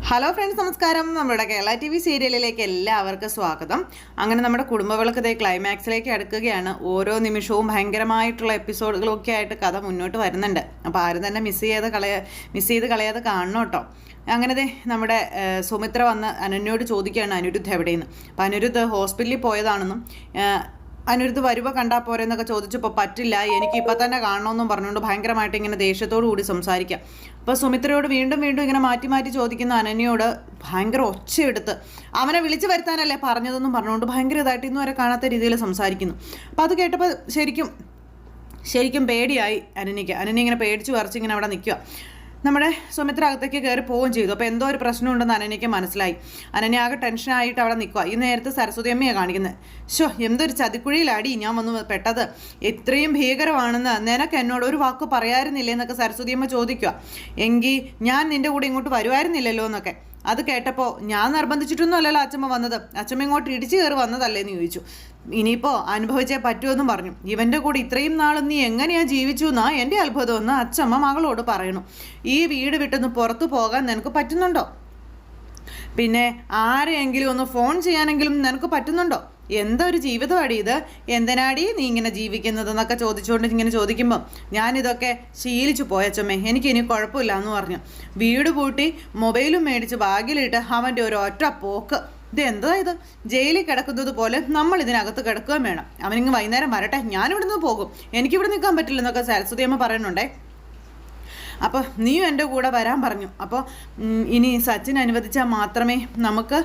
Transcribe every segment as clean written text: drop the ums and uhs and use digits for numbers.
Hello friends, നമസ്കാരം. നമ്മുടെ Kerala T V സീരിയലിലേക്ക് എല്ലാവർക്കും സ്വാഗതം. അങ്ങനെ നമ്മുടെ കുടുംബവിളക്കത്തെ ക്ലൈമാക്സിലേക്ക് അടുക്കുകയാണ്. ഓരോ നിമിഷവും ഭയങ്കരമായിട്ടുള്ള എപ്പിസോഡുകളൊക്കെ ആയിട്ട് കഥ മുന്നോട്ട് വരുന്നുണ്ട്. അപ്പോൾ ആരും തന്നെ മിസ് ചെയ്ത് കളയാതെ കാണണം കേട്ടോ. അങ്ങനത്തെ നമ്മുടെ സുമിത്ര വന്ന് അനന്യോട് ചോദിക്കുകയാണ് അനിരുദ്ധ് എവിടെയെന്ന്. അപ്പോൾ അനിരുദ്ധ് ഹോസ്പിറ്റലിൽ പോയതാണെന്നും അനിരുദ്ധ് വരുവ കണ്ടാൽ പോരെന്നൊക്കെ ചോദിച്ചപ്പോൾ പറ്റില്ല, എനിക്ക് ഇപ്പം തന്നെ കാണണമെന്നും പറഞ്ഞുകൊണ്ട് ഭയങ്കരമായിട്ട് ഇങ്ങനെ ദേഷ്യത്തോടു കൂടി സംസാരിക്കാം. അപ്പോൾ സുമിത്രയോട് വീണ്ടും വീണ്ടും ഇങ്ങനെ മാറ്റി മാറ്റി ചോദിക്കുന്ന അനന്യയോട് ഭയങ്കര ഒച്ചയെടുത്ത് അവനെ വിളിച്ചു വരുത്താനല്ലേ പറഞ്ഞതെന്നും പറഞ്ഞുകൊണ്ട് ഭയങ്കര ഇതായിട്ട് ഇന്നും വരെ കാണാത്ത രീതിയിൽ സംസാരിക്കുന്നു. അപ്പോൾ അത് കേട്ടപ്പോൾ ശരിക്കും പേടിയായി അനന്യയ്ക്ക്. അനന്യ ഇങ്ങനെ പേടിച്ച് വരച്ച് ഇങ്ങനെ അവിടെ നിൽക്കുക. നമ്മുടെ സുമിത്ര അകത്തേക്ക് കയറി പോവുകയും ചെയ്തു. അപ്പോൾ എന്തോ ഒരു പ്രശ്നമുണ്ടെന്ന് അനന്യയ്ക്ക് മനസ്സിലായി. അനന്യ ആകെ ടെൻഷനായിട്ട് അവിടെ നിൽക്കുക. ഈ നേരത്തെ സരസ്വതി അമ്മയാണ് കാണിക്കുന്നത്. എന്തൊരു ചതിക്കുഴിയിലാടി ഞാൻ വന്ന് പെട്ടത്, ഇത്രയും ഭീകരമാണെന്ന് നിനക്ക് എന്നോട് ഒരു വാക്ക് പറയായിരുന്നില്ലേ എന്നൊക്കെ സരസ്വതി അമ്മ ചോദിക്കുക. എങ്കിൽ ഞാൻ നിൻ്റെ കൂടെ ഇങ്ങോട്ട് വരുമായിരുന്നില്ലല്ലോ എന്നൊക്കെ. അത് കേട്ടപ്പോൾ ഞാൻ നിർബന്ധിച്ചിട്ടൊന്നും അല്ലല്ലോ അച്ഛമ്മ വന്നത്, അച്ഛമ്മ ഇങ്ങോട്ട് ഇടിച്ചു കയറി വന്നതല്ലേന്ന് ചോദിച്ചു. ഇനിയിപ്പോൾ അനുഭവിച്ചേ പറ്റുമെന്നും പറഞ്ഞു. ഇവൻ്റെ കൂടെ ഇത്രയും നാളും നീ എങ്ങനെയാണ് ജീവിച്ചു എന്നാ എൻ്റെ അത്ഭുതമെന്ന് അച്ഛമ്മ മകളോട് പറയണു. ഈ വീട് വിട്ടൊന്ന് പുറത്തു പോകാൻ നിനക്ക് പറ്റുന്നുണ്ടോ? പിന്നെ ആരെയെങ്കിലും ഒന്ന് ഫോൺ ചെയ്യാനെങ്കിലും നിനക്ക് പറ്റുന്നുണ്ടോ? എന്തൊരു ജീവിതമാടി ഇത്, എന്തിനാടി നീ ഇങ്ങനെ ജീവിക്കുന്നതെന്നൊക്കെ ചോദിച്ചുകൊണ്ട് ഇങ്ങനെ ചോദിക്കുമ്പം ഞാനിതൊക്കെ ശീലിച്ചു പോയച്ചമ്മേ, എനിക്കിനി കുഴപ്പമില്ല എന്ന് പറഞ്ഞു. വീട് പൂട്ടി മൊബൈലും മേടിച്ച് ബാഗിലിട്ട് അവൻ്റെ ഒരു ഒറ്റ പോക്ക്. ഇതെന്താ ഇത്, ജയിലിൽ കിടക്കുന്നത് പോലെ നമ്മൾ ഇതിനകത്ത് കിടക്കുകയും വേണം. അവനിങ്ങ് വൈകുന്നേരം വരട്ടെ, ഞാനിവിടുന്ന് പോകും, എനിക്കിവിടെ നിൽക്കാൻ പറ്റില്ലെന്നൊക്കെ സരസ്വതി അമ്മ പറയുന്നുണ്ടേ. അപ്പോൾ നീയും എൻ്റെ കൂടെ വരാൻ പറഞ്ഞു. അപ്പോൾ ഇനി സച്ചിൻ അനുവദിച്ചാൽ മാത്രമേ നമുക്ക്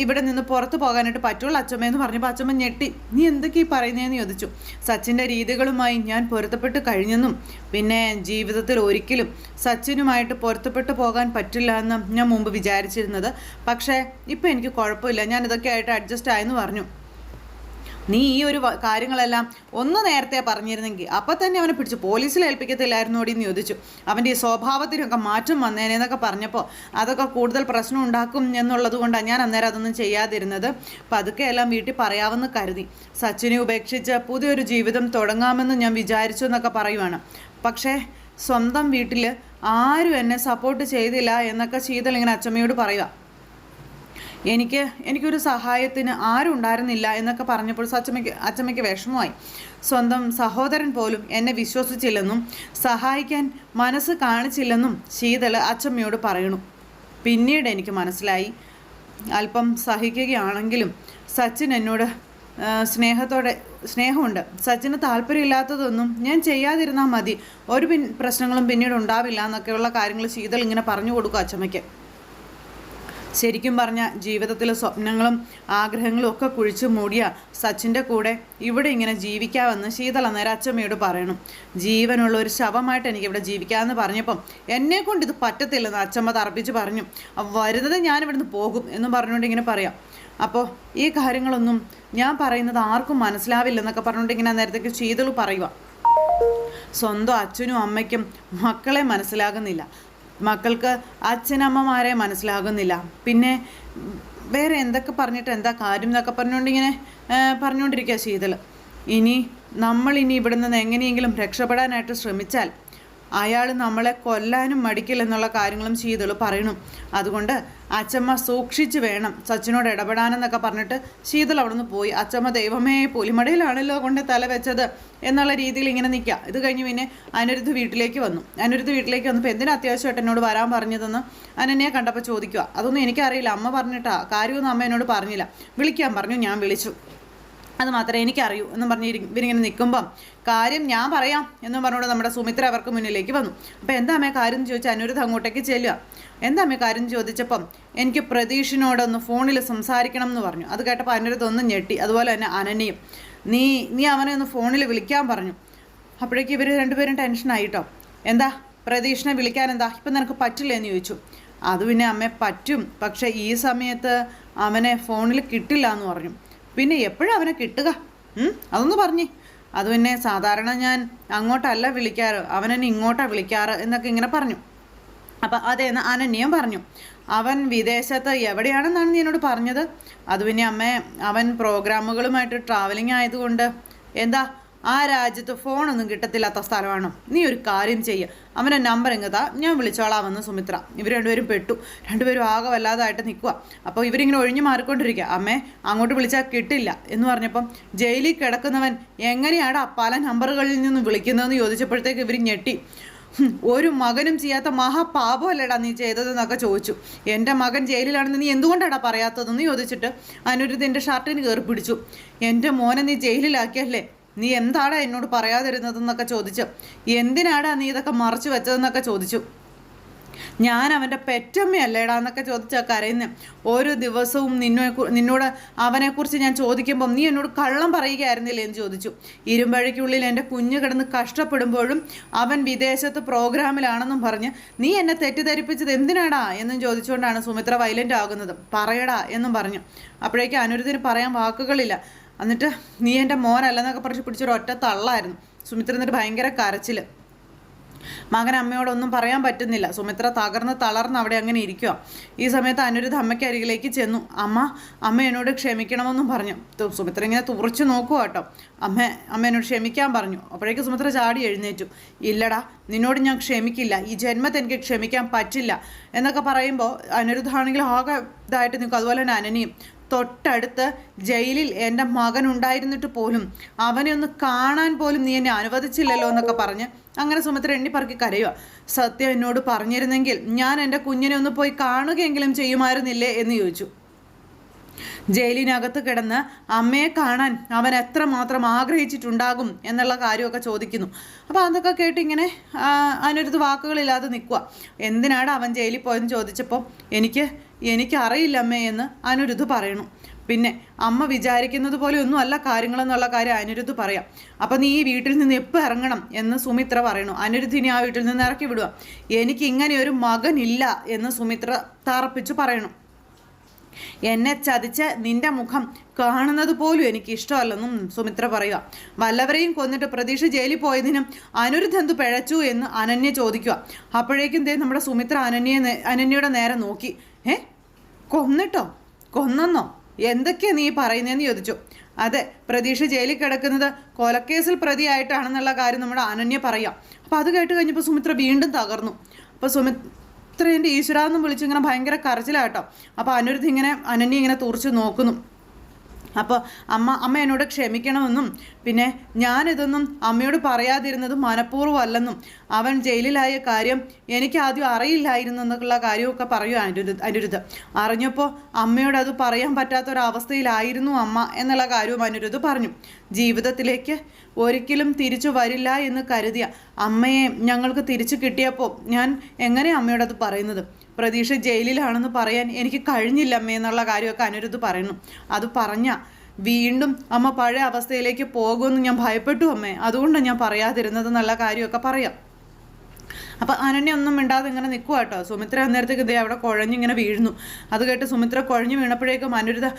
ഇവിടെ നിന്ന് പുറത്ത് പോകാനായിട്ട് പറ്റുള്ളൂ അച്ഛമ്മയെന്ന് പറഞ്ഞപ്പോൾ അച്ഛമ്മ ഞെട്ടി. നീ എന്തൊക്കെയാണ് പറയുന്നതെന്ന് ചോദിച്ചു. സച്ചിൻ്റെ രീതികളുമായി ഞാൻ പൊരുത്തപ്പെട്ട് കഴിഞ്ഞെന്നും പിന്നെ ജീവിതത്തിൽ ഒരിക്കലും സച്ചിനുമായിട്ട് പൊരുത്തപ്പെട്ട് പോകാൻ പറ്റില്ല എന്ന് ഞാൻ മുമ്പ് വിചാരിച്ചിരുന്നത്. പക്ഷേ ഇപ്പോൾ എനിക്ക് കുഴപ്പമില്ല, ഞാൻ ഇതൊക്കെ ആയിട്ട് അഡ്ജസ്റ്റ് ആയെന്ന് പറഞ്ഞു. നീ ഈ ഒരു കാര്യങ്ങളെല്ലാം ഒന്ന് നേരത്തെ പറഞ്ഞിരുന്നെങ്കിൽ അപ്പം തന്നെ അവനെ പിടിച്ച് പോലീസിൽ ഏൽപ്പിക്കത്തില്ലായിരുന്നോടി എന്ന് ചോദിച്ചു. അവൻ്റെ ഈ സ്വഭാവത്തിനൊക്കെ മാറ്റം വന്നേനെന്നൊക്കെ പറഞ്ഞപ്പോൾ അതൊക്കെ കൂടുതൽ പ്രശ്നം ഉണ്ടാക്കും എന്നുള്ളത് കൊണ്ടാണ് ഞാൻ അന്നേരം അതൊന്നും ചെയ്യാതിരുന്നത്. അപ്പം അതൊക്കെ എല്ലാം വീട്ടിൽ പറയാമെന്ന് കരുതി. സച്ചിനെ ഉപേക്ഷിച്ച് പുതിയൊരു ജീവിതം തുടങ്ങാമെന്ന് ഞാൻ വിചാരിച്ചു എന്നൊക്കെ പറയുവാണ്. പക്ഷേ സ്വന്തം വീട്ടിൽ ആരും എന്നെ സപ്പോർട്ട് ചെയ്തില്ല എന്നൊക്കെ ശീതൾ ഇങ്ങനെ അച്ചമ്മയോട് പറയുക. എനിക്കൊരു സഹായത്തിന് ആരും ഉണ്ടായിരുന്നില്ല എന്നൊക്കെ പറഞ്ഞപ്പോൾ അച്ചമ്മയ്ക്ക് വിഷമമായി. സ്വന്തം സഹോദരൻ പോലും എന്നെ വിശ്വസിച്ചില്ലെന്നും സഹായിക്കാൻ മനസ്സ് കാണിച്ചില്ലെന്നും ശീതൾ അച്ചമ്മയോട് പറയണു. പിന്നീട് എനിക്ക് മനസ്സിലായി, അല്പം സഹിക്കുകയാണെങ്കിലും സച്ചിൻ എന്നോട് സ്നേഹമുണ്ട്. സച്ചിന് താല്പര്യമില്ലാത്തതൊന്നും ഞാൻ ചെയ്യാതിരുന്നാൽ മതി, ഒരു പ്രശ്നങ്ങളും പിന്നീട് ഉണ്ടാവില്ല എന്നൊക്കെയുള്ള കാര്യങ്ങൾ ശീതൾ ഇങ്ങനെ പറഞ്ഞു കൊടുക്കും അച്ചമ്മയ്ക്ക്. ശരിക്കും പറഞ്ഞ ജീവിതത്തിലെ സ്വപ്നങ്ങളും ആഗ്രഹങ്ങളും ഒക്കെ കുഴിച്ചു മൂടിയ സച്ചിൻ്റെ കൂടെ ഇവിടെ ഇങ്ങനെ ജീവിക്കാമെന്ന് ശീതൾ അന്നേരം അച്ചമ്മയോട് പറയണം. ജീവനുള്ള ഒരു ശവമായിട്ട് എനിക്കിവിടെ ജീവിക്കാമെന്ന് പറഞ്ഞപ്പം എന്നെക്കൊണ്ട് ഇത് പറ്റത്തില്ലെന്ന് അച്ചമ്മ തറപ്പിച്ച് പറഞ്ഞു. വരുന്നത് ഞാനിവിടുന്ന് പോകും എന്നും പറഞ്ഞുകൊണ്ട് ഇങ്ങനെ പറയാം. അപ്പോൾ ഈ കാര്യങ്ങളൊന്നും ഞാൻ പറയുന്നത് ആർക്കും മനസ്സിലാവില്ലെന്നൊക്കെ പറഞ്ഞുകൊണ്ട് ഇങ്ങനെ നേരത്തേക്ക് ശീതൾ പറയുക. സ്വന്തം അച്ഛനും അമ്മയ്ക്കും മക്കളെ മനസ്സിലാകുന്നില്ല, മക്കൾക്ക് അച്ഛനമ്മമാരെ മനസ്സിലാകുന്നില്ല, പിന്നെ വേറെ എന്തൊക്കെ പറഞ്ഞിട്ട് എന്താ കാര്യം എന്നൊക്കെ പറഞ്ഞുകൊണ്ടിരിക്കുക ശീതൾ. നമ്മളിനി ഇവിടെ നിന്ന് എങ്ങനെയെങ്കിലും രക്ഷപ്പെടാനായിട്ട് ശ്രമിച്ചാൽ അയാൾ നമ്മളെ കൊല്ലാനും മടിക്കില്ലെന്നുള്ള കാര്യങ്ങളും ശീതൾ പറയണം. അതുകൊണ്ട് അച്ചമ്മ സൂക്ഷിച്ച് വേണം സച്ചിനോട് ഇടപെടാനെന്നൊക്കെ പറഞ്ഞിട്ട് ശീതൾ അവിടെ നിന്ന് പോയി. അച്ചമ്മ ദൈവമേ പുലിമടയിലാണല്ലോ കൊണ്ട് തല വെച്ചത് എന്നുള്ള രീതിയിൽ ഇങ്ങനെ നിൽക്കുക. ഇത് കഴിഞ്ഞ് പിന്നെ അനിരുദ്ധ് വീട്ടിലേക്ക് വന്നപ്പോൾ എന്തിനാ അത്യാവശ്യമായിട്ട് എന്നോട് വരാൻ പറഞ്ഞതെന്ന് അനന്യയെ കണ്ടപ്പോൾ ചോദിക്കുക. അതൊന്നും എനിക്കറിയില്ല, അമ്മ പറഞ്ഞിട്ടാ, കാര്യമൊന്നും അമ്മ എന്നോട് പറഞ്ഞില്ല, വിളിക്കാൻ പറഞ്ഞു, ഞാൻ വിളിച്ചു, അത് മാത്രമേ എനിക്കറിയൂ എന്നും പറഞ്ഞ് ഇവരിങ്ങനെ നിൽക്കുമ്പം കാര്യം ഞാൻ പറയാം എന്നും പറഞ്ഞുകൊണ്ട് നമ്മുടെ സുമിത്ര അവർക്ക് മുന്നിലേക്ക് വന്നു. അപ്പോൾ എന്താ അമ്മേ കാര്യം എന്ന് ചോദിച്ചാൽ അനിരുദ്ധ് അങ്ങോട്ടേക്ക് ചെല്ലുക. എന്താ അമ്മേ കാര്യം ചോദിച്ചപ്പം എനിക്ക് പ്രതീഷിനോടൊന്ന് ഫോണിൽ സംസാരിക്കണം എന്ന് പറഞ്ഞു. അത് കേട്ടപ്പോൾ അനിരുദ്ധ് ഒന്ന് ഞെട്ടി. അതുപോലെ തന്നെ അനന്യയും നീ അവനെ ഒന്ന് ഫോണിൽ വിളിക്കാൻ പറഞ്ഞു. അപ്പോഴേക്കും ഇവർ രണ്ടുപേരും ടെൻഷനായിട്ടോ. എന്താ പ്രതീഷിനെ വിളിക്കാൻ എന്താ ഇപ്പം നിനക്ക് പറ്റില്ല എന്ന് ചോദിച്ചു. അത് പിന്നെ അമ്മേ പറ്റും, പക്ഷേ ഈ സമയത്ത് അവനെ ഫോണിൽ കിട്ടില്ല എന്ന് പറഞ്ഞു. പിന്നെ എപ്പോഴും അവനെ കിട്ടുക, അതൊന്ന് പറഞ്ഞേ. അത് പിന്നെ സാധാരണ ഞാൻ അങ്ങോട്ടല്ല വിളിക്കാറ്, അവനെന്നെ ഇങ്ങോട്ടാണ് വിളിക്കാറ് എന്നൊക്കെ ഇങ്ങനെ പറഞ്ഞു. അപ്പം അതേന്ന് അനന്യം പറഞ്ഞു. അവൻ വിദേശത്ത് എവിടെയാണെന്നാണ് നീ എന്നോട് പറഞ്ഞത്? അത് പിന്നെ അമ്മേ അവൻ പ്രോഗ്രാമുകളുമായിട്ട് ട്രാവലിംഗ് ആയതുകൊണ്ട് എന്താ ആ രാജ്യത്ത് ഫോണൊന്നും കിട്ടത്തില്ലാത്ത സ്ഥലമാണോ? നീ ഒരു കാര്യം ചെയ്യുക, അവൻ്റെ നമ്പർ എങ്ങതാ, ഞാൻ വിളിച്ചോളാമെന്ന് സുമിത്ര. ഇവർ രണ്ടുപേരും പെട്ടു. രണ്ടുപേരും ആകെ വല്ലാതായിട്ട് നിൽക്കുക. അപ്പോൾ ഇവരിങ്ങനെ ഒഴിഞ്ഞു മാറിക്കൊണ്ടിരിക്കുക. അമ്മേ, അങ്ങോട്ട് വിളിച്ചാൽ കിട്ടില്ല എന്ന് പറഞ്ഞപ്പം ജയിലിൽ കിടക്കുന്നവൻ എങ്ങനെയാടാ പല നമ്പറുകളിൽ നിന്ന് വിളിക്കുന്നതെന്ന് ചോദിച്ചപ്പോഴത്തേക്ക് ഇവർ ഞെട്ടി. ഒരു മകനും ചെയ്യാത്ത മഹാപാപമല്ലേടാ നീ ചെയ്തതെന്നൊക്കെ ചോദിച്ചു. എൻ്റെ മകൻ ജയിലിലാണെന്ന് നീ എന്തുകൊണ്ടാടാ പറയാത്തതെന്ന് ചോദിച്ചിട്ട് അനിരുദ്ധൻ്റെ ഷർട്ടിന് കയറി പിടിച്ചു. എൻ്റെ മോനെ നീ ജയിലിലാക്കിയല്ലേ, നീ എന്താടാ എന്നോട് പറയാതിരുന്നതെന്നൊക്കെ ചോദിച്ചു. എന്തിനാടാ നീ ഇതൊക്കെ മറച്ചു വെച്ചതെന്നൊക്കെ ചോദിച്ചു. ഞാൻ അവൻ്റെ പെറ്റമ്മയല്ലേടാ എന്നൊക്കെ ചോദിച്ചാൽ കരയുന്നത്. ഓരോ ദിവസവും നിന്നോട് അവനെക്കുറിച്ച് ഞാൻ ചോദിക്കുമ്പം നീ എന്നോട് കള്ളം പറയുകയായിരുന്നില്ലേ എന്ന് ചോദിച്ചു. ഇരുമ്പഴയ്ക്കുള്ളിൽ എൻ്റെ കുഞ്ഞ് കിടന്ന് കഷ്ടപ്പെടുമ്പോഴും അവൻ വിദേശത്ത് പ്രോഗ്രാമിലാണെന്നും പറഞ്ഞ് നീ എന്നെ തെറ്റിദ്ധരിപ്പിച്ചത് എന്തിനാടാ എന്നും ചോദിച്ചുകൊണ്ടാണ് സുമിത്ര വയലൻ്റ് ആകുന്നത്. പറയടാ എന്നും പറഞ്ഞു. അപ്പോഴേക്കും അനിരുദ്ധിന് പറയാൻ വാക്കുകളില്ല. എന്നിട്ട് നീ എൻ്റെ മോനല്ലെന്നൊക്കെ പറഞ്ഞ് പിടിച്ചൊരു ഒറ്റ തള്ളായിരുന്നു. സുമിത്ര എന്നിട്ട് ഭയങ്കര കരച്ചിൽ. മകൻ അമ്മയോടൊന്നും പറയാൻ പറ്റുന്നില്ല. സുമിത്ര തളർന്ന് അവിടെ അങ്ങനെ ഇരിക്കുക. ഈ സമയത്ത് അനിരുദ്ധ അമ്മയ്ക്ക് അരികിലേക്ക് ചെന്നു. അമ്മ എന്നോട് ക്ഷമിക്കണമെന്നും പറഞ്ഞു. സുമിത്ര ഇങ്ങനെ തുറച്ചു നോക്കുക കേട്ടോ. അമ്മ എന്നോട് ക്ഷമിക്കാൻ പറഞ്ഞു. അപ്പോഴേക്ക് സുമിത്ര ചാടി എഴുന്നേറ്റു. ഇല്ലടാ, നിന്നോട് ഞാൻ ക്ഷമിക്കില്ല, ഈ ജന്മത്തെ എനിക്ക് ക്ഷമിക്കാൻ പറ്റില്ല എന്നൊക്കെ പറയുമ്പോൾ അനിരുദ്ധാണെങ്കിൽ ആകെ ഇതായിട്ട് നിൽക്കും. അതുപോലെ തന്നെ അനനിയും. തൊട്ടടുത്ത് ജയിലിൽ എൻ്റെ മകൻ ഉണ്ടായിരുന്നിട്ട് പോലും അവനെ ഒന്ന് കാണാൻ പോലും നീ എന്നെ അനുവദിച്ചില്ലല്ലോ എന്നൊക്കെ പറഞ്ഞ് അങ്ങനെ സുമിത്ര എണ്ണിപ്പറക്കി കരയുക. സത്യം എന്നോട് പറഞ്ഞിരുന്നെങ്കിൽ ഞാൻ എൻ്റെ കുഞ്ഞിനെ ഒന്ന് പോയി കാണുകയെങ്കിലും ചെയ്യുമായിരുന്നില്ലേ എന്ന് ചോദിച്ചു. ജയിലിനകത്ത് കിടന്ന് അമ്മയെ കാണാൻ അവൻ എത്രമാത്രം ആഗ്രഹിച്ചിട്ടുണ്ടാകും എന്നുള്ള കാര്യമൊക്കെ ചോദിക്കുന്നു. അപ്പോൾ അതൊക്കെ കേട്ട് ഇങ്ങനെ അതിനൊരു വാക്കുകളില്ലാതെ നിൽക്കുക. എന്തിനാണ് അവൻ ജയിലിൽ പോയെന്ന് ചോദിച്ചപ്പോൾ എനിക്കറിയില്ല അമ്മേ എന്ന് അനിരുദ്ധ് പറയണു. പിന്നെ അമ്മ വിചാരിക്കുന്നത് പോലെ ഒന്നും അല്ല കാര്യങ്ങളെന്നുള്ള കാര്യം അനിരുദ്ധ് പറയാം. അപ്പം നീ ഈ വീട്ടിൽ നിന്ന് എപ്പോൾ ഇറങ്ങണം എന്ന് സുമിത്ര പറയണു. അനിരുദ്ധിനെ ആ വീട്ടിൽ നിന്ന് ഇറക്കി വിടുക. എനിക്ക് ഇങ്ങനെ ഒരു മകനില്ല എന്ന് സുമിത്ര തറപ്പിച്ച് പറയണു. എന്നെ ചതിച്ച് നിന്റെ മുഖം കാണുന്നത് പോലും എനിക്ക് ഇഷ്ടമല്ലെന്നും സുമിത്ര പറയുക. വല്ലവരെയും കൊന്നിട്ട് പ്രതീക്ഷ ജയിലിൽ പോയതിനും അനിരുദ്ധ് എന്തു പിഴച്ചു എന്ന് അനന്യ ചോദിക്കുക. അപ്പോഴേക്കും നമ്മുടെ സുമിത്ര അനന്യയുടെ നേരെ നോക്കി. കൊന്നെന്നോ എന്തൊക്കെയാ നീ പറയുന്നതെന്ന് ചോദിച്ചു. അതെ, പ്രതീക്ഷ ജയിലിൽ കിടക്കുന്നത് കൊലക്കേസിൽ പ്രതിയായിട്ടാണെന്നുള്ള കാര്യം നമ്മുടെ അനന്യ പറയാം. അപ്പോൾ അത് കേട്ട് കഴിഞ്ഞപ്പോൾ സുമിത്ര വീണ്ടും തകർന്നു. അപ്പോൾ സുമിത്രേൻ്റെ ഈശ്വരാന്നും വിളിച്ചിങ്ങനെ ഭയങ്കര കരച്ചിലാട്ടോ. അപ്പോൾ അനിരുദ്ധ് ഇങ്ങനെ അനന്യ ഇങ്ങനെ തുറച്ച് നോക്കുന്നു. അപ്പോൾ അമ്മ എന്നോട് ക്ഷമിക്കണമെന്നും പിന്നെ ഞാനിതൊന്നും അമ്മയോട് പറയാതിരുന്നത് മനഃപൂർവ്വം അല്ലെന്നും അവൻ ജയിലിലായ കാര്യം എനിക്ക് ആദ്യം അറിയില്ലായിരുന്നു എന്നുള്ള കാര്യമൊക്കെ പറയൂ അനിരുദ്ധ്. അറിഞ്ഞപ്പോൾ അമ്മയോട് അത് പറയാൻ പറ്റാത്തൊരവസ്ഥയിലായിരുന്നു അമ്മ എന്നുള്ള കാര്യവും അനിരുദ്ധ് പറഞ്ഞു. ജീവിതത്തിലേക്ക് ഒരിക്കലും തിരിച്ചു വരില്ല എന്ന് കരുതിയ അമ്മയെ ഞങ്ങൾക്ക് തിരിച്ചു കിട്ടിയപ്പോൾ ഞാൻ എങ്ങനെ അമ്മയോടത് പറയുന്നത്? പ്രതീക്ഷ ജയിലിലാണെന്ന് പറയാൻ എനിക്ക് കഴിഞ്ഞില്ല അമ്മ എന്നുള്ള കാര്യമൊക്കെ അനിരുദ്ധ് പറയുന്നു. അത് പറഞ്ഞ വീണ്ടും അമ്മ പഴയ അവസ്ഥയിലേക്ക് പോകുമെന്ന് ഞാൻ ഭയപ്പെട്ടു അമ്മേ, അതുകൊണ്ടാണ് ഞാൻ പറയാതിരുന്നത് എന്നുള്ള കാര്യമൊക്കെ പറയാം. അപ്പം അനന്യ ഒന്നും മിണ്ടാതെ ഇങ്ങനെ നിൽക്കുക കേട്ടോ. സുമിത്ര അന്നേരത്തേക്ക് ഇതേ അവിടെ കുഴഞ്ഞിങ്ങനെ വീഴുന്നു. അത് കേട്ട് സുമിത്ര കുഴഞ്ഞു വീണപ്പോഴേക്കും അനിരുദ്ധ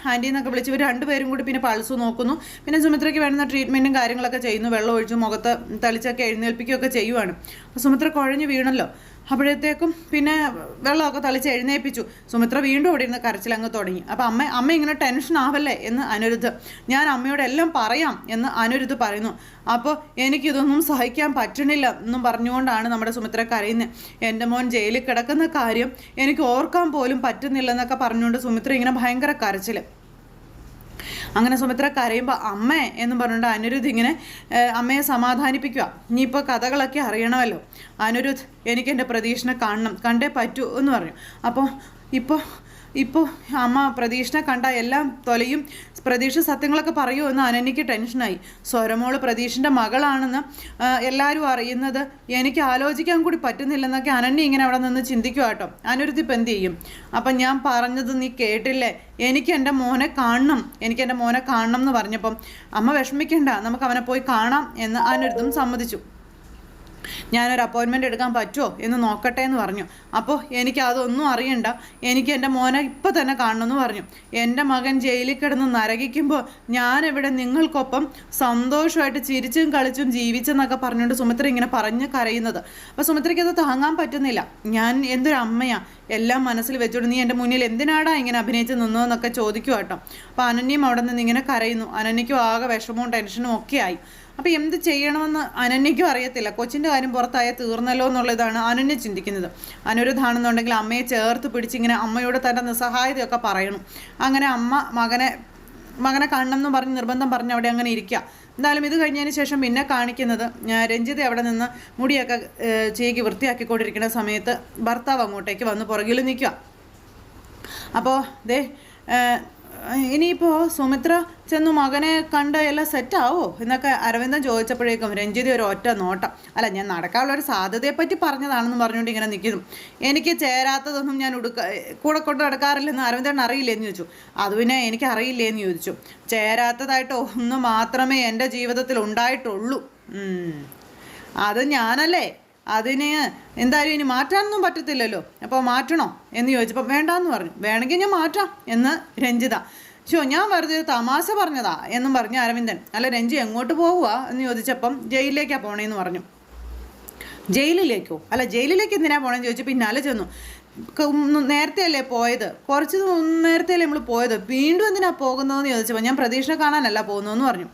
ആൻറ്റി എന്നൊക്കെ വിളിച്ച് ഇവർ രണ്ടുപേരും കൂടി പിന്നെ പൾസ് നോക്കുന്നു. പിന്നെ സുമിത്രയ്ക്ക് വേണ്ടുന്ന ട്രീറ്റ്മെൻറ്റും കാര്യങ്ങളൊക്കെ ചെയ്യുന്നു. വെള്ളം ഒഴിച്ച് മുഖത്ത് തളിച്ചൊക്കെ എഴുന്നേൽപ്പിക്കുകയൊക്കെ ചെയ്യുവാണ്. അപ്പോൾ സുമിത്ര കുഴഞ്ഞു വീണല്ലോ. അപ്പോഴത്തേക്കും പിന്നെ വെള്ളമൊക്കെ തളിച്ച് എഴുന്നേൽപ്പിച്ചു. സുമിത്ര വീണ്ടും അവിടെ ഇരുന്ന് കരച്ചിലങ്ങ് തുടങ്ങി. അപ്പോൾ അമ്മ ഇങ്ങനെ ടെൻഷൻ ആവല്ലേ എന്ന് അനിരുദ്ധ്. ഞാൻ അമ്മയോട് എല്ലാം പറയാം എന്ന് അനിരുദ്ധ് പറയുന്നു. അപ്പോൾ എനിക്കിതൊന്നും സഹിക്കാൻ പറ്റണില്ല എന്നും പറഞ്ഞുകൊണ്ടാണ് നമ്മുടെ സുമിത്ര കരയുന്നത്. എൻ്റെ മോൻ ജയിലിൽ കിടക്കുന്ന കാര്യം എനിക്ക് ഓർക്കാൻ പോലും പറ്റുന്നില്ലെന്നൊക്കെ പറഞ്ഞുകൊണ്ട് സുമിത്ര ഇങ്ങനെ ഭയങ്കര കരച്ചിൽ. അങ്ങനെ സുമിത്ര കരയുമ്പോൾ അമ്മേ എന്നും പറഞ്ഞുകൊണ്ട് അനിരുദ്ധ് ഇങ്ങനെ അമ്മയെ സമാധാനിപ്പിക്കുക. ഇനിയിപ്പോൾ കഥകളൊക്കെ അറിയണമല്ലോ അനിരുദ്ധ്, എനിക്കെൻ്റെ പ്രതീക്ഷനെ കാണണം, കണ്ടേ പറ്റൂ എന്ന് പറഞ്ഞു. അപ്പോൾ ഇപ്പോൾ അമ്മ പ്രതീക്ഷനെ കണ്ട എല്ലാം തൊലയും, പ്രതീക്ഷ സത്യങ്ങളൊക്കെ പറയുമോ എന്ന് അനന്യയ്ക്ക് ടെൻഷനായി. സ്വരമോള് പ്രതീഷിൻ്റെ മകളാണെന്ന് എല്ലാവരും അറിയുന്നത് എനിക്ക് ആലോചിക്കാൻ കൂടി പറ്റുന്നില്ലെന്നൊക്കെ അനന്യ ഇങ്ങനെ അവിടെ നിന്ന് ചിന്തിക്കുക കേട്ടോ. അനിരുദ്ധ് ഇപ്പം എന്ത് ചെയ്യും? അപ്പം ഞാൻ പറഞ്ഞത് നീ കേട്ടില്ലേ, എനിക്ക് എൻ്റെ മോനെ കാണണം എന്ന് പറഞ്ഞപ്പം അമ്മ വിഷമിക്കണ്ട, നമുക്ക് അവനെ പോയി കാണാം എന്ന് അനിരുദ്ധും സമ്മതിച്ചു. ഞാനൊരു അപ്പോയിൻമെൻ്റ് എടുക്കാൻ പറ്റുമോ എന്ന് നോക്കട്ടെ എന്ന് പറഞ്ഞു. അപ്പോൾ എനിക്ക് അതൊന്നും അറിയണ്ട, എനിക്ക് എൻ്റെ മോനെ ഇപ്പോൾ തന്നെ കാണണമെന്ന് പറഞ്ഞു. എൻ്റെ മകൻ ജയിലിൽ കിടന്ന് നരകിക്കുമ്പോൾ ഞാനിവിടെ നിങ്ങൾക്കൊപ്പം സന്തോഷമായിട്ട് ചിരിച്ചും കളിച്ചും ജീവിച്ചെന്നൊക്കെ പറഞ്ഞുകൊണ്ട് സുമിത്ര ഇങ്ങനെ പറഞ്ഞ് കരയുന്നത്. അപ്പോൾ സുമിത്രയ്ക്ക് അത് താങ്ങാൻ പറ്റുന്നില്ല. ഞാൻ എന്തൊരു അമ്മയാണ്, എല്ലാം മനസ്സിൽ വെച്ചോണ്ട് നീ എൻ്റെ മുന്നിൽ എന്തിനാടാ ഇങ്ങനെ അഭിനയിച്ച് നിന്നോന്നൊക്കെ ചോദിക്കുക കേട്ടോ. അപ്പോൾ അനന്യയും അവിടെ നിന്ന് ഇങ്ങനെ കരയുന്നു. അനന്യയ്ക്കും ആകെ വിഷമവും ടെൻഷനും ഒക്കെ ആയി. അപ്പോൾ എന്ത് ചെയ്യണമെന്ന് അനന്യയ്ക്കും അറിയത്തില്ല. കൊച്ചിൻ്റെ കാര്യം പുറത്തായാൽ തീർന്നല്ലോ എന്നുള്ളതാണ് അനന്യ ചിന്തിക്കുന്നത്. അനിരുദ്ധാണെന്നുണ്ടെങ്കിൽ അമ്മയെ ചേർത്ത് പിടിച്ചിങ്ങനെ അമ്മയോട് തൻ്റെ നിസ്സഹായതയൊക്കെ പറയണം. അങ്ങനെ അമ്മ മകനെ കാണണം എന്ന് പറഞ്ഞ് നിർബന്ധം പറഞ്ഞ് അവിടെ അങ്ങനെ ഇരിക്കുക. എന്തായാലും ഇത് കഴിഞ്ഞതിന് ശേഷം പിന്നെ കാണിക്കുന്നത് രഞ്ജിത അവിടെ നിന്ന് മുടിയൊക്കെ ചീകി വൃത്തിയാക്കിക്കൊണ്ടിരിക്കുന്ന സമയത്ത് ഭർത്താവ് അങ്ങോട്ടേക്ക് വന്ന് പുറകിൽ നിൽക്കുക. അപ്പോൾ ദേ ഇനിയിപ്പോൾ സുമിത്ര ചെന്നു മകനെ കണ്ട് എല്ലാം സെറ്റാവോ എന്നൊക്കെ അരവിന്ദൻ ചോദിച്ചപ്പോഴേക്കും രഞ്ജിത ഒരു ഒറ്റ നോട്ടം. അല്ല, ഞാൻ നടക്കാനുള്ള ഒരു സാധ്യതയെപ്പറ്റി പറഞ്ഞതാണെന്ന് പറഞ്ഞുകൊണ്ട് ഇങ്ങനെ നിൽക്കുന്നു. എനിക്ക് ചേരാത്തതൊന്നും ഞാൻ കൂടെ കൊണ്ട് നടക്കാറില്ലെന്ന് അരവിന്ദൻ അറിയില്ലേന്ന് ചോദിച്ചു. അത് പിന്നെ എനിക്ക് അറിയില്ലേന്ന് ചോദിച്ചു. ചേരാത്തതായിട്ട് ഒന്ന് മാത്രമേ എൻ്റെ ജീവിതത്തിൽ ഉണ്ടായിട്ടുള്ളൂ. അത് ഞാനല്ലേ, അതിന് എന്തായാലും ഇനി മാറ്റാനൊന്നും പറ്റത്തില്ലല്ലോ, അപ്പോൾ മാറ്റണോ എന്ന് ചോദിച്ചപ്പോൾ വേണ്ടാന്ന് പറഞ്ഞു. വേണമെങ്കിൽ ഞാൻ മാറ്റാം എന്ന് രഞ്ജിത. ഞാൻ വെറുതെ ഒരു തമാശ പറഞ്ഞതാ എന്നും പറഞ്ഞു അരവിന്ദൻ. അല്ല, രഞ്ജി എങ്ങോട്ട് പോവുക എന്ന് ചോദിച്ചപ്പം ജയിലിലേക്കാണ് പോണേന്ന് പറഞ്ഞു. ജയിലിലേക്കോ? അല്ല, ജയിലിലേക്ക് എന്തിനാ പോകണമെന്ന് ചോദിച്ചു. പിന്നാലെ ചെന്നു. നേരത്തെ അല്ലേ പോയത്, കുറച്ച് നേരത്തെ അല്ലേ നമ്മൾ പോയത്, വീണ്ടും എന്തിനാ പോകുന്നതെന്ന് ചോദിച്ചപ്പോൾ ഞാൻ പ്രതീക്ഷ കാണാനല്ല പോകുന്നതെന്ന് പറഞ്ഞു.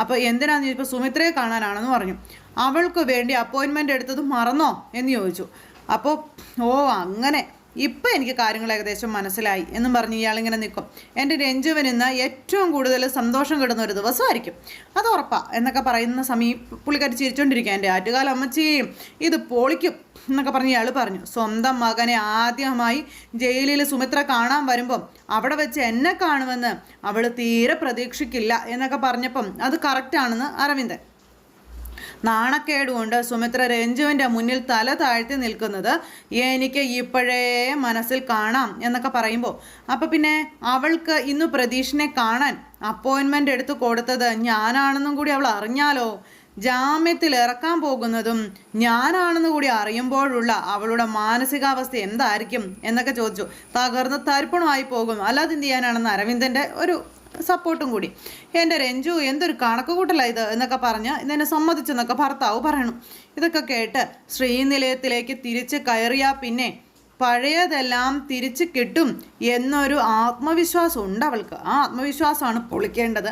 അപ്പോൾ എന്തിനാന്ന് ചോദിച്ചപ്പോൾ സുമിത്രയെ കാണാനാണെന്ന് പറഞ്ഞു. അവൾക്ക് വേണ്ടി അപ്പോയിൻമെൻ്റ് എടുത്തത് മറന്നോ എന്ന് ചോദിച്ചു. അപ്പോൾ അങ്ങനെ ഇപ്പം എനിക്ക് കാര്യങ്ങൾ ഏകദേശം മനസ്സിലായി എന്നും പറഞ്ഞ് ഇയാളിങ്ങനെ നിൽക്കും. എൻ്റെ രഞ്ജുവിന് ഇന്ന് ഏറ്റവും കൂടുതൽ സന്തോഷം കിട്ടുന്ന ഒരു ദിവസമായിരിക്കും, അത് ഉറപ്പാണ് എന്നൊക്കെ പറയുന്ന സമയം പുള്ളിക്കാരി ചിരിച്ചോണ്ടിരിക്കുക. എൻ്റെ ആറ്റുകാല അമ്മച്ചിയും ഇത് പൊളിക്കും എന്നൊക്കെ പറഞ്ഞ് ഇയാൾ പറഞ്ഞു. സ്വന്തം മകനെ ആദ്യമായി ജയിലിൽ സുമിത്ര കാണാൻ വരുമ്പം അവിടെ വെച്ച് എന്നെ കാണുമെന്ന് അവൾ തീരെ പ്രതീക്ഷിക്കില്ല എന്നൊക്കെ പറഞ്ഞപ്പം അത് കറക്റ്റാണെന്ന് അരവിന്ദൻ. നാണക്കേടുകൊണ്ട് സുമിത്ര രഞ്ജുവിൻ്റെ മുന്നിൽ തല താഴ്ത്തി നിൽക്കുന്നത് എനിക്ക് ഇപ്പോഴേ മനസ്സിൽ കാണാം എന്നൊക്കെ പറയുമ്പോൾ, അപ്പോൾ പിന്നെ അവൾക്ക് ഇന്ന് പ്രതീഷിനെ കാണാൻ അപ്പോയിൻമെൻ്റ് എടുത്ത് കൊടുത്തത് ഞാനാണെന്നും കൂടി അവൾ അറിഞ്ഞാലോ, ജാമ്യത്തിൽ ഇറക്കാൻ പോകുന്നതും ഞാനാണെന്ന് കൂടി അറിയുമ്പോഴുള്ള അവളുടെ മാനസികാവസ്ഥ എന്തായിരിക്കും എന്നൊക്കെ ചോദിച്ചു. തകർന്ന് തരിപ്പണമായി പോകും, അല്ലാതെ എന്ത് ചെയ്യാനാണെന്ന് അരവിന്ദൻ്റെ ഒരു സപ്പോർട്ടും കൂടി. എൻ്റെ രഞ്ജു എന്തൊരു കണക്കുകൂട്ടല ഇത് എന്നൊക്കെ പറഞ്ഞ് ഇതെന്നെ സമ്മതിച്ചെന്നൊക്കെ ഭർത്താവ് പറയണം. ഇതൊക്കെ കേട്ട് ശ്രീനിലയത്തിലേക്ക് തിരിച്ച് കയറിയാൽ പിന്നെ പഴയതെല്ലാം തിരിച്ച് കിട്ടും എന്നൊരു ആത്മവിശ്വാസം ഉണ്ട് അവൾക്ക്. ആ ആത്മവിശ്വാസമാണ് പൊളിക്കേണ്ടത്.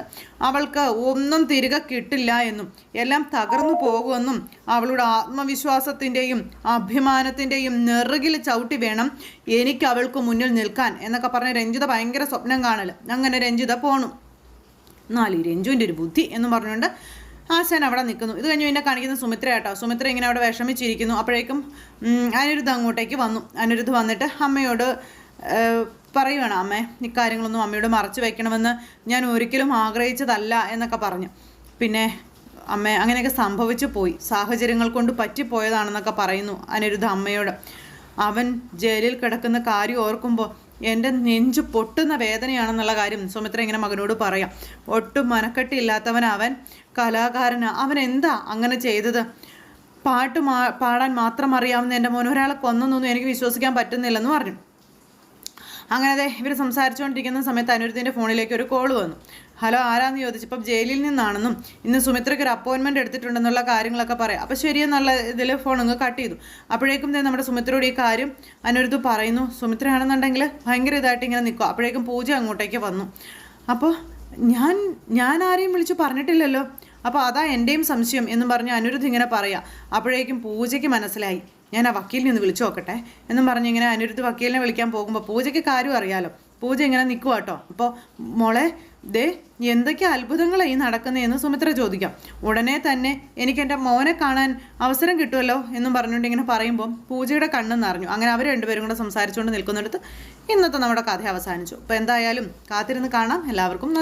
അവൾക്ക് ഒന്നും തിരികെ കിട്ടില്ല എന്നും എല്ലാം തകർന്നു പോകുമെന്നും അവളുടെ ആത്മവിശ്വാസത്തിൻ്റെയും അഭിമാനത്തിൻ്റെയും നെറുകിൽ ചവിട്ടി വേണം എനിക്ക് അവൾക്ക് മുന്നിൽ നിൽക്കാൻ എന്നൊക്കെ പറഞ്ഞ് രഞ്ജിത ഭയങ്കര സ്വപ്നം കാണൽ. അങ്ങനെ രഞ്ജിത പോണു. എന്നാലും ഈ രഞ്ജുവിൻ്റെ ഒരു ബുദ്ധി എന്ന് പറഞ്ഞുകൊണ്ട് ആശാൻ അവിടെ നിൽക്കുന്നു. ഇത് കഴിഞ്ഞ് പിന്നെ കാണിക്കുന്ന സുമിത്ര കേട്ടോ. സുമിത്ര ഇങ്ങനെ അവിടെ വിഷമിച്ചിരിക്കുന്നു. അപ്പോഴേക്കും അനിരുദ്ധ അങ്ങോട്ടേക്ക് വന്നു. അനിരുദ്ധ വന്നിട്ട് അമ്മയോട് പറയുവാണ്, അമ്മേ ഇക്കാര്യങ്ങളൊന്നും അമ്മയോട് മറച്ചു വെക്കണമെന്ന് ഞാൻ ഒരിക്കലും ആഗ്രഹിച്ചതല്ല എന്നൊക്കെ പറഞ്ഞു. പിന്നെ അമ്മ അങ്ങനെയൊക്കെ സംഭവിച്ചു പോയി, സാഹചര്യങ്ങൾ കൊണ്ട് പറ്റിപ്പോയതാണെന്നൊക്കെ പറയുന്നു അനിരുദ്ധ അമ്മയോട്. അവൻ ജയിലിൽ കിടക്കുന്ന കാര്യം ഓർക്കുമ്പോൾ എൻ്റെ നെഞ്ച് പൊട്ടുന്ന വേദനയാണെന്നുള്ള കാര്യം സുമിത്ര ഇങ്ങനെ മകനോട് പറയാം. ഒട്ടും മനക്കെട്ടില്ലാത്തവൻ അവൻ, കലാകാരന്, അവൻ എന്താ അങ്ങനെ ചെയ്തത്? പാടാൻ മാത്രം അറിയാവുന്ന എൻ്റെ മോൻ ഒരാളെ കൊന്നൊന്നും എനിക്ക് വിശ്വസിക്കാൻ പറ്റുന്നില്ലെന്ന് പറഞ്ഞു. അങ്ങനെ ഇവർ സംസാരിച്ചുകൊണ്ടിരിക്കുന്ന സമയത്ത് അനിരുദ്ധിൻ്റെ ഫോണിലേക്ക് ഒരു കോൾ വന്നു. ഹലോ, ആരാന്ന് ചോദിച്ചപ്പം ജയിലിൽ നിന്നാണെന്നും ഇന്ന് സുമിത്രയ്ക്ക് ഒരു അപ്പോയിൻമെൻ്റ് എടുത്തിട്ടുണ്ടെന്നുള്ള കാര്യങ്ങളൊക്കെ പറയാം. അപ്പോൾ ശരിയെന്നുള്ള ഇതിൽ ഫോൺ അങ്ങ് കട്ട് ചെയ്തു. അപ്പോഴേക്കും നമ്മുടെ സുമിത്രയോട് ഈ കാര്യം അനിരുദ്ധ് പറയുന്നു. സുമിത്രയാണെന്നുണ്ടെങ്കിൽ ഭയങ്കര ഇതായിട്ട് ഇങ്ങനെ നിൽക്കും. അപ്പോഴേക്കും പൂജ അങ്ങോട്ടേക്ക് വന്നു. അപ്പോൾ ഞാൻ ആരെയും വിളിച്ച് പറഞ്ഞിട്ടില്ലല്ലോ, അപ്പോൾ അതാ എൻ്റെയും സംശയം എന്നും പറഞ്ഞ് അനിരുദ്ധ് ഇങ്ങനെ പറയാം. അപ്പോഴേക്കും പൂജയ്ക്ക് മനസ്സിലായി, ഞാൻ ആ വക്കീലിനെ ഒന്ന് വിളിച്ചു നോക്കട്ടെ എന്നും പറഞ്ഞ് ഇങ്ങനെ അനിരുദ്ധ് വക്കീലിനെ വിളിക്കാൻ പോകുമ്പോൾ പൂജയ്ക്ക് കാര്യം അറിയാലോ. പൂജ ഇങ്ങനെ നിൽക്കുക കേട്ടോ. അപ്പോൾ മോളെ എന്തൊക്കെ അത്ഭുതങ്ങളാണ് ഈ നടക്കുന്നതെന്ന് സുമിത്ര ചോദിക്കാം. ഉടനെ തന്നെ എനിക്ക് എൻ്റെ മോനെ കാണാൻ അവസരം കിട്ടുമല്ലോ എന്നും പറഞ്ഞുകൊണ്ട് ഇങ്ങനെ പറയുമ്പോൾ പൂജയുടെ കണ്ണ് നിറഞ്ഞു. അങ്ങനെ അവർ രണ്ടുപേരും കൂടെ സംസാരിച്ചുകൊണ്ട് നിൽക്കുന്നിടത്ത് ഇന്നത്തെ നമ്മുടെ കഥ അവസാനിച്ചു. അപ്പോൾ എന്തായാലും കാത്തിരുന്ന് കാണാം. എല്ലാവർക്കും